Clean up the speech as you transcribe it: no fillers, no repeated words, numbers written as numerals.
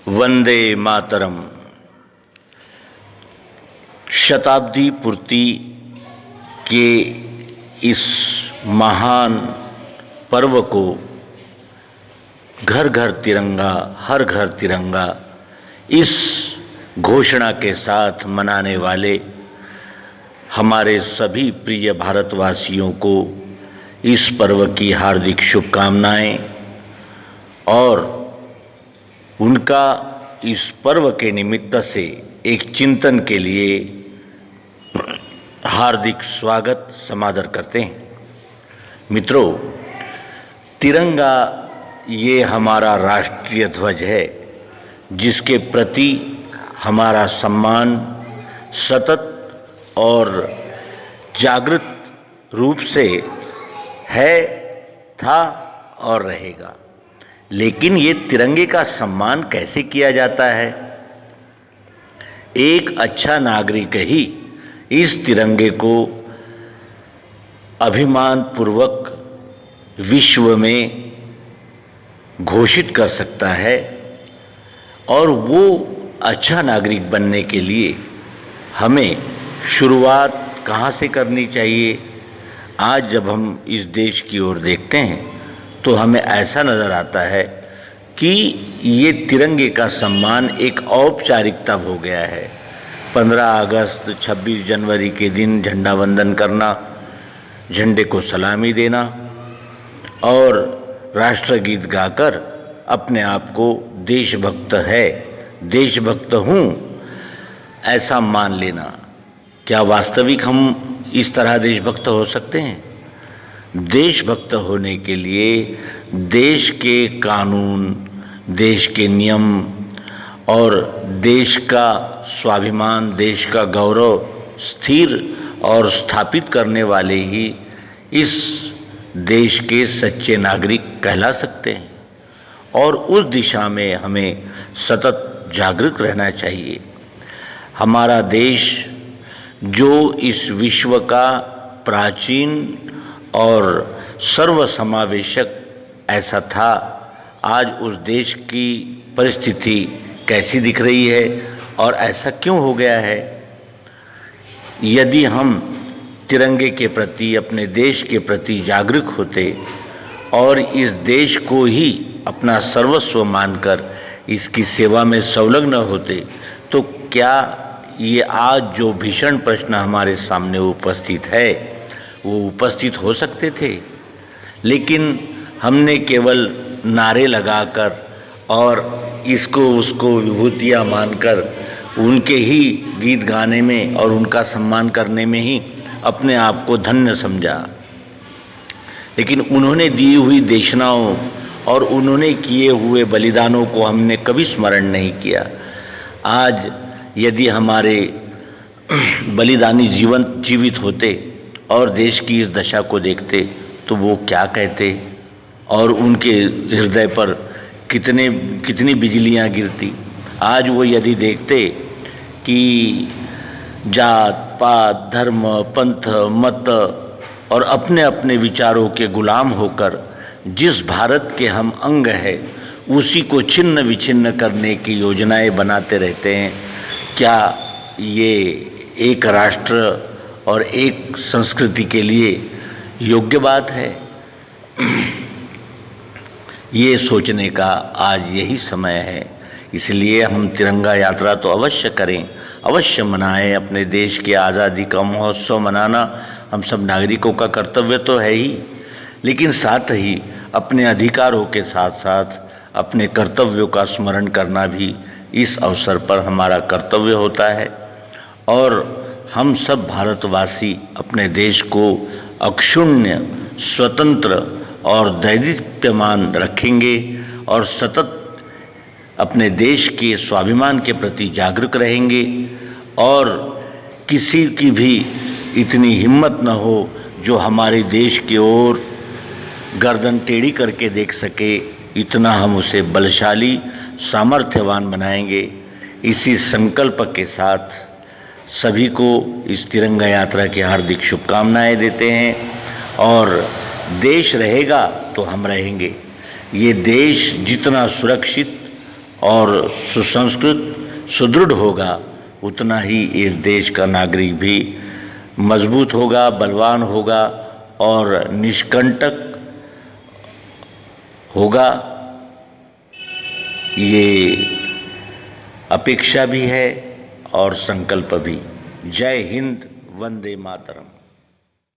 वंदे मातरम। शताब्दी पूर्ति के इस महान पर्व को घर घर तिरंगा, हर घर तिरंगा, इस घोषणा के साथ मनाने वाले हमारे सभी प्रिय भारतवासियों को इस पर्व की हार्दिक शुभकामनाएं और उनका इस पर्व के निमित्त से एक चिंतन के लिए हार्दिक स्वागत समादर करते हैं। मित्रों, तिरंगा ये हमारा राष्ट्रीय ध्वज है, जिसके प्रति हमारा सम्मान सतत और जागृत रूप से है, था और रहेगा। लेकिन ये तिरंगे का सम्मान कैसे किया जाता है? एक अच्छा नागरिक ही इस तिरंगे को अभिमान पूर्वक विश्व में घोषित कर सकता है। और वो अच्छा नागरिक बनने के लिए हमें शुरुआत कहाँ से करनी चाहिए? आज जब हम इस देश की ओर देखते हैं तो हमें ऐसा नज़र आता है कि ये तिरंगे का सम्मान एक औपचारिकता हो गया है। 15 अगस्त 26 जनवरी के दिन झंडा वंदन करना, झंडे को सलामी देना और राष्ट्रगीत गाकर अपने आप को देशभक्त है, देशभक्त हूँ ऐसा मान लेना। क्या वास्तविक हम इस तरह देशभक्त हो सकते हैं? देशभक्त होने के लिए देश के कानून, देश के नियम और देश का स्वाभिमान, देश का गौरव स्थिर और स्थापित करने वाले ही इस देश के सच्चे नागरिक कहला सकते हैं। और उस दिशा में हमें सतत जागरूक रहना चाहिए। हमारा देश जो इस विश्व का प्राचीन और सर्वसमावेशक ऐसा था, आज उस देश की परिस्थिति कैसी दिख रही है और ऐसा क्यों हो गया है? यदि हम तिरंगे के प्रति, अपने देश के प्रति जागरूक होते और इस देश को ही अपना सर्वस्व मानकर इसकी सेवा में संलग्न होते, तो क्या ये आज जो भीषण प्रश्न हमारे सामने उपस्थित है वो उपस्थित हो सकते थे? लेकिन हमने केवल नारे लगाकर और इसको उसको विभूतियाँ मानकर उनके ही गीत गाने में और उनका सम्मान करने में ही अपने आप को धन्य समझा। लेकिन उन्होंने दी हुई देशनाओं और उन्होंने किए हुए बलिदानों को हमने कभी स्मरण नहीं किया। आज यदि हमारे बलिदानी जीवित होते और देश की इस दशा को देखते तो वो क्या कहते और उनके हृदय पर कितनी बिजलियां गिरती। आज वो यदि देखते कि जात पात, धर्म, पंथ, मत और अपने अपने विचारों के गुलाम होकर जिस भारत के हम अंग हैं उसी को छिन्न विछिन्न करने की योजनाएं बनाते रहते हैं, क्या ये एक राष्ट्र और एक संस्कृति के लिए योग्य बात है? ये सोचने का आज यही समय है। इसलिए हम तिरंगा यात्रा तो अवश्य करें, अवश्य मनाएं। अपने देश की आज़ादी का महोत्सव मनाना हम सब नागरिकों का कर्तव्य तो है ही, लेकिन साथ ही अपने अधिकारों के साथ साथ अपने कर्तव्यों का स्मरण करना भी इस अवसर पर हमारा कर्तव्य होता है। और हम सब भारतवासी अपने देश को अक्षुण्ण, स्वतंत्र और दैदीप्यमान रखेंगे और सतत अपने देश के स्वाभिमान के प्रति जागरूक रहेंगे। और किसी की भी इतनी हिम्मत न हो जो हमारे देश की ओर गर्दन टेढ़ी करके देख सके, इतना हम उसे बलशाली, सामर्थ्यवान बनाएंगे। इसी संकल्प के साथ सभी को इस तिरंगा यात्रा की हार्दिक शुभकामनाएं देते हैं। और देश रहेगा तो हम रहेंगे। ये देश जितना सुरक्षित और सुसंस्कृत सुदृढ़ होगा, उतना ही इस देश का नागरिक भी मजबूत होगा, बलवान होगा और निष्कंटक होगा। ये अपेक्षा भी है और संकल्प भी। जय हिंद, वंदे मातरम।